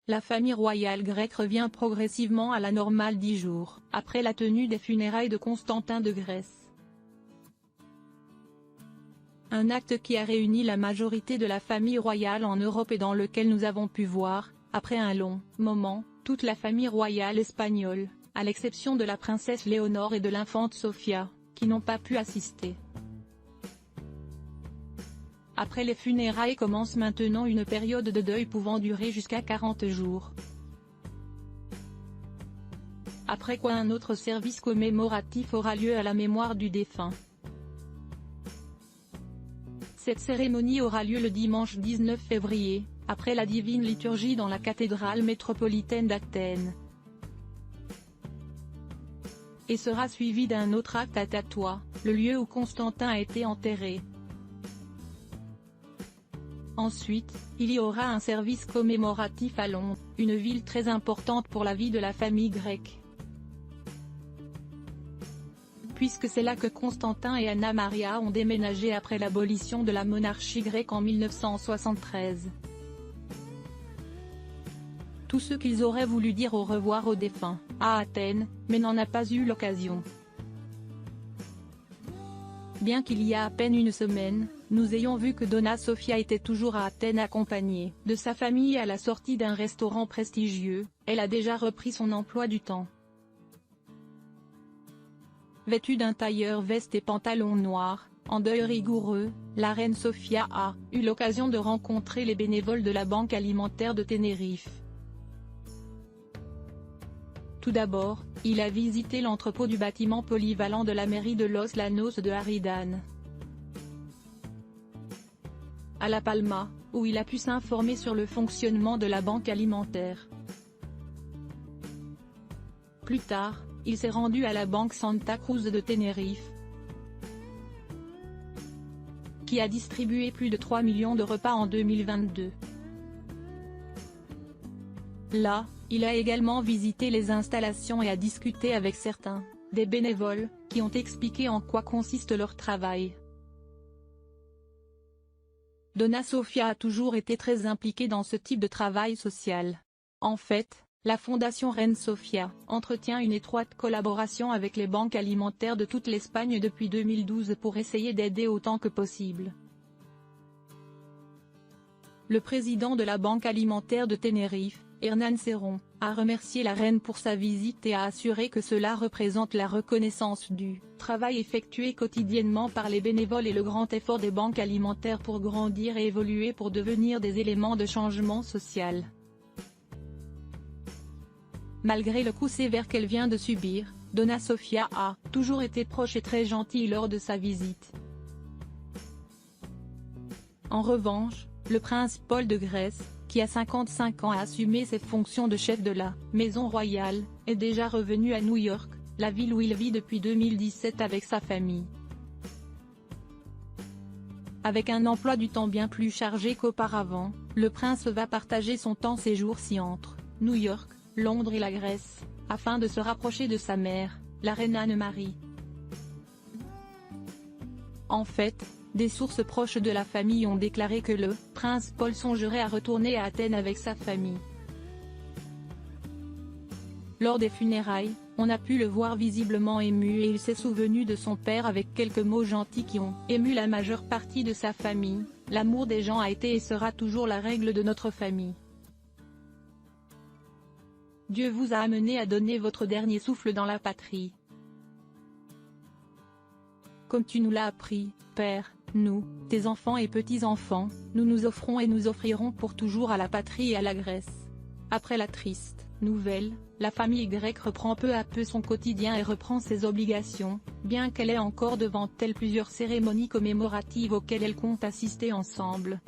La famille royale grecque revient progressivement à la normale 10 jours après la tenue des funérailles de Constantin de Grèce. Un acte qui a réuni la majorité de la famille royale en Europe et dans lequel nous avons pu voir, après un long moment, toute la famille royale espagnole, à l'exception de la princesse Léonore et de l'infante Sofia, qui n'ont pas pu assister. Après les funérailles commence maintenant une période de deuil pouvant durer jusqu'à 40 jours. Après quoi un autre service commémoratif aura lieu à la mémoire du défunt. Cette cérémonie aura lieu le dimanche 19 février, après la divine liturgie dans la cathédrale métropolitaine d'Athènes. Et sera suivie d'un autre acte à Tatois, le lieu où Constantin a été enterré. Ensuite, il y aura un service commémoratif à Londres, une ville très importante pour la vie de la famille grecque. Puisque c'est là que Constantin et Anna Maria ont déménagé après l'abolition de la monarchie grecque en 1973. Tous ceux qu'ils auraient voulu dire au revoir aux défunts, à Athènes, mais n'en a pas eu l'occasion. Bien qu'il y a à peine une semaine, nous ayons vu que Donna Sofia était toujours à Athènes accompagnée de sa famille à la sortie d'un restaurant prestigieux, elle a déjà repris son emploi du temps. Vêtue d'un tailleur veste et pantalon noir, en deuil rigoureux, la reine Sofia a eu l'occasion de rencontrer les bénévoles de la Banque alimentaire de Tenerife. Tout d'abord, il a visité l'entrepôt du bâtiment polyvalent de la mairie de Los Llanos de Aridane, à La Palma, où il a pu s'informer sur le fonctionnement de la banque alimentaire. Plus tard, il s'est rendu à la banque Santa Cruz de Tenerife, qui a distribué plus de 3 millions de repas en 2022. Là, il a également visité les installations et a discuté avec certains des bénévoles, qui ont expliqué en quoi consiste leur travail. Donna Sofia a toujours été très impliquée dans ce type de travail social. En fait, la Fondation Reine Sofia entretient une étroite collaboration avec les banques alimentaires de toute l'Espagne depuis 2012 pour essayer d'aider autant que possible. Le président de la Banque alimentaire de Tenerife, Hernán Serrón, a remercié la reine pour sa visite et a assuré que cela représente la reconnaissance du travail effectué quotidiennement par les bénévoles et le grand effort des banques alimentaires pour grandir et évoluer pour devenir des éléments de changement social. Malgré le coup sévère qu'elle vient de subir, Donna Sofia a toujours été proche et très gentille lors de sa visite. En revanche, le prince Paul de Grèce, qui a 55 ans a assumé ses fonctions de chef de la maison royale, est déjà revenu à New York, la ville où il vit depuis 2017 avec sa famille. Avec un emploi du temps bien plus chargé qu'auparavant, le prince va partager son temps ces jours-ci entre New York, Londres et la Grèce, afin de se rapprocher de sa mère, la reine Anne-Marie. En fait, des sources proches de la famille ont déclaré que le prince Paul songerait à retourner à Athènes avec sa famille. Lors des funérailles, on a pu le voir visiblement ému et il s'est souvenu de son père avec quelques mots gentils qui ont ému la majeure partie de sa famille. L'amour des gens a été et sera toujours la règle de notre famille. Dieu vous a amené à donner votre dernier souffle dans la patrie. Comme tu nous l'as appris, Père, nous, tes enfants et petits-enfants, nous nous offrons et nous offrirons pour toujours à la patrie et à la Grèce. Après la triste nouvelle, la famille grecque reprend peu à peu son quotidien et reprend ses obligations, bien qu'elle ait encore devant elle plusieurs cérémonies commémoratives auxquelles elle compte assister ensemble.